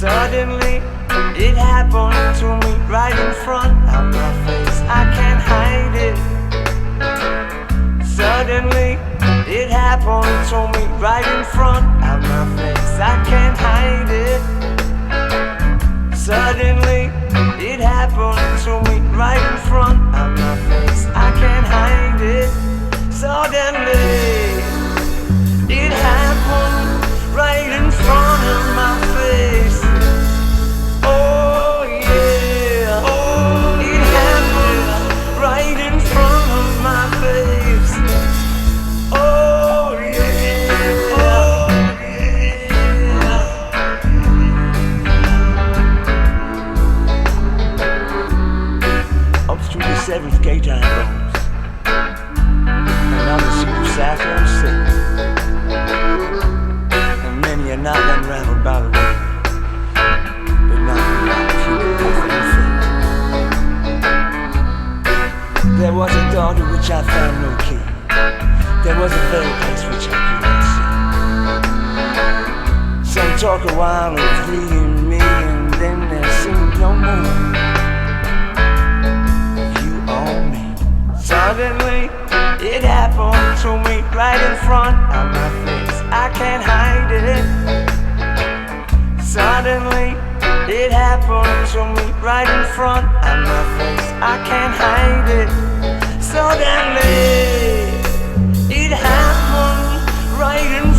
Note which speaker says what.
Speaker 1: Suddenly, it happened to me right in front of my face. I can't hide it. Suddenly, it happened to me right in front of my face. I can't hide it. Suddenly, it happened to me right in front of my face. I can't hide it. Suddenly, it happened right in front of my face. Oh yeah, oh, it happened right in front of my face. Oh yeah, oh yeah. Up through the 7th gate I rose, and on the seat of Saffron sits, and many a knot unraveled by the way, but not the light you could nothing fit. There was a door to which I found no key. There was a very place which I could not see. Some talk a while of thee and me, and then there seemed no more of you or me. Suddenly, it happened to me right in front of my face. I can't hide it. Suddenly, it happened to me right in front of my face. I can't hide it. Suddenly, it happened right in